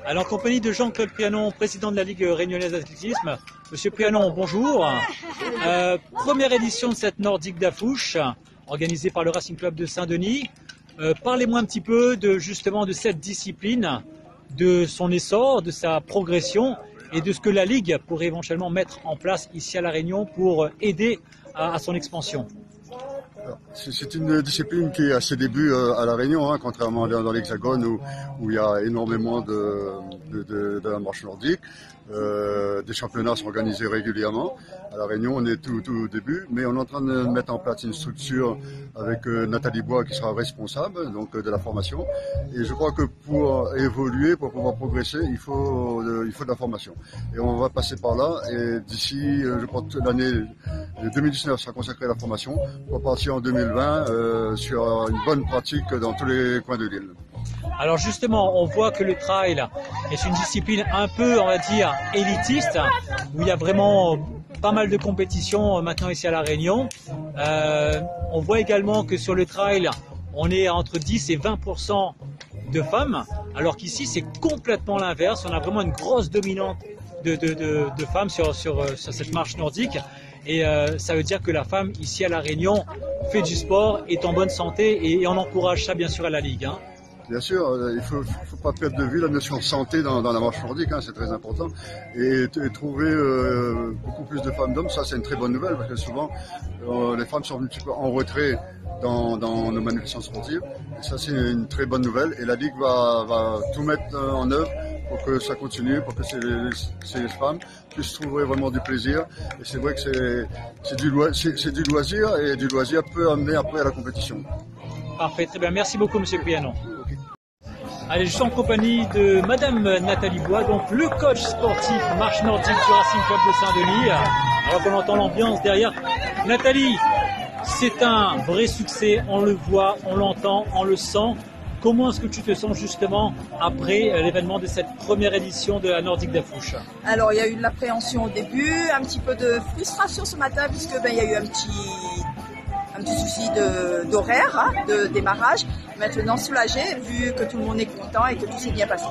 Alors, en compagnie de Jean-Claude Prianon, président de la Ligue réunionnaise d'athlétisme. Monsieur Prianon, bonjour. Première édition de cette Nordique d'Afouche, organisée par le Racing Club de Saint-Denis. Parlez-moi un petit peu justement de cette discipline, de son essor, de sa progression et de ce que la Ligue pourrait éventuellement mettre en place ici à La Réunion pour aider à son expansion. C'est une discipline qui est à ses débuts à La Réunion, contrairement dans l'Hexagone où il y a énormément de la marche nordique. Des championnats sont organisés régulièrement. À La Réunion, on est tout au début, mais on est en train de mettre en place une structure avec Nathalie Bois qui sera responsable donc de la formation. Et je crois que pour évoluer, pour pouvoir progresser, il faut de la formation. Et on va passer par là. Et d'ici, je pense que l'année 2019 sera consacrée à la formation pour partir en 2020 sur une bonne pratique dans tous les coins de l'île. Alors justement, on voit que le trail est une discipline un peu, on va dire, élitiste, où il y a vraiment pas mal de compétitions maintenant ici à La Réunion. On voit également que sur le trail, on est entre 10 et 20% de femmes, alors qu'ici c'est complètement l'inverse. On a vraiment une grosse dominante de femmes sur cette marche nordique. Et ça veut dire que la femme ici à La Réunion fait du sport, est en bonne santé et on encourage ça bien sûr à la Ligue. Bien sûr, il ne faut pas perdre de vue la notion de santé dans la marche nordique, c'est très important. Et trouver beaucoup plus de femmes d'hommes, ça c'est une très bonne nouvelle, parce que souvent les femmes sont un petit peu en retrait dans nos manifestations sportives. Et ça c'est une très bonne nouvelle. Et la Ligue va tout mettre en œuvre pour que ça continue, pour que ces femmes puissent trouver vraiment du plaisir. Et c'est vrai que c'est du loisir, et du loisir peut amener après à la compétition. Parfait, très bien. Merci beaucoup, Monsieur Prianon. Allez, je suis en compagnie de Madame Nathalie Bois, donc le coach sportif marche nordique du Racing Club de Saint-Denis. Alors qu'on entend l'ambiance derrière. Nathalie, c'est un vrai succès, on le voit, on l'entend, on le sent. Comment est-ce que tu te sens justement après l'événement de cette première édition de la Nordique d'Afouche? Alors il y a eu de l'appréhension au début, un petit peu de frustration ce matin puisque il y a eu un petit souci d'horaire, de démarrage. Maintenant soulagé vu que tout le monde est content et que tout s'est bien passé.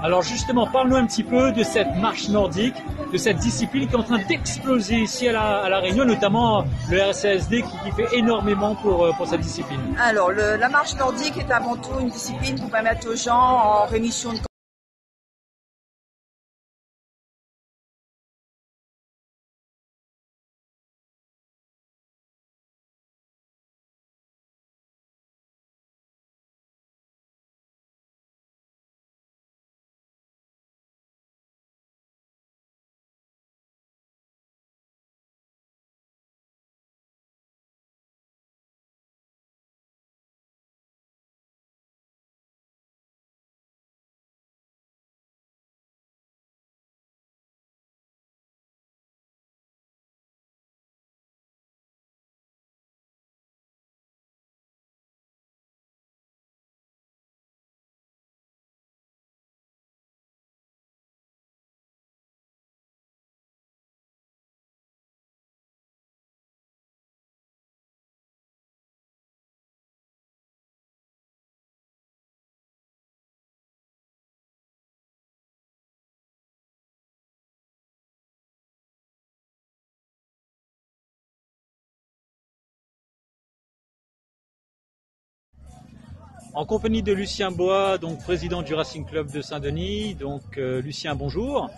Alors justement, parle-nous un petit peu de cette marche nordique, de cette discipline qui est en train d'exploser ici à la Réunion, notamment le RCSD qui fait énormément pour cette discipline. Alors la marche nordique est avant tout une discipline pour permettre aux gens en rémission de En compagnie de Lucien Bois, donc président du Racing Club de Saint-Denis. Donc Lucien, bonjour.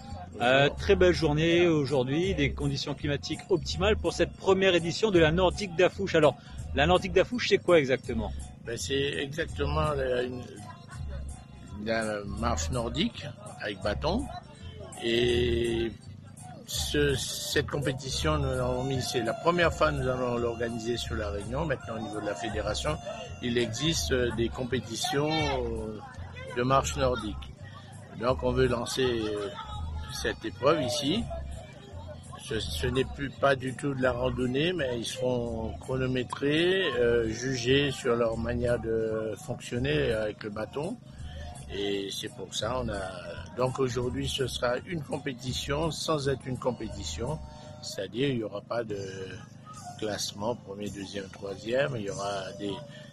Très belle journée aujourd'hui, des conditions climatiques optimales pour cette première édition de la Nordique d'Afouche. Alors, la Nordique d'Afouche, c'est quoi exactement? C'est exactement la marche nordique avec bâton. Et cette compétition, c'est la première fois que nous allons l'organiser sur La Réunion. Maintenant, au niveau de la fédération, il existe des compétitions de marche nordique. Donc, on veut lancer cette épreuve ici. Ce n'est pas du tout de la randonnée, mais ils seront chronométrés, jugés sur leur manière de fonctionner avec le bâton. Et c'est pour ça donc aujourd'hui ce sera une compétition sans être une compétition, c'est-à-dire il n'y aura pas de classement premier, deuxième, troisième,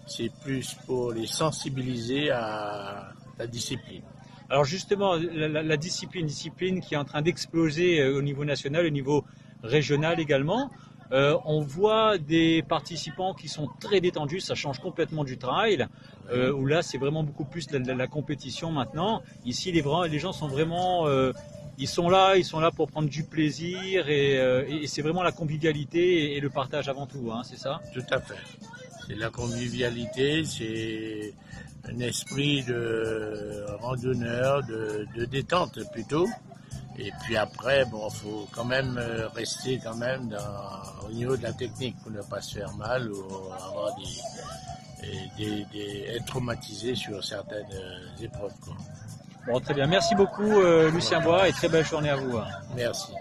c'est plus pour les sensibiliser à la discipline. Alors justement, la discipline qui est en train d'exploser au niveau national, au niveau régional également. On voit des participants qui sont très détendus, ça change complètement du trail, où là c'est vraiment beaucoup plus la compétition maintenant. Ici les gens sont vraiment, ils sont là pour prendre du plaisir et c'est vraiment la convivialité et le partage avant tout, hein, c'est ça? Tout à fait. C'est la convivialité, c'est un esprit de randonneur, de détente plutôt. Et puis après, bon, faut quand même rester quand même au niveau de la technique pour ne pas se faire mal ou avoir être traumatisé sur certaines épreuves, quoi. Bon, très bien. Merci beaucoup, Lucien Bois, et très belle journée à vous. Merci.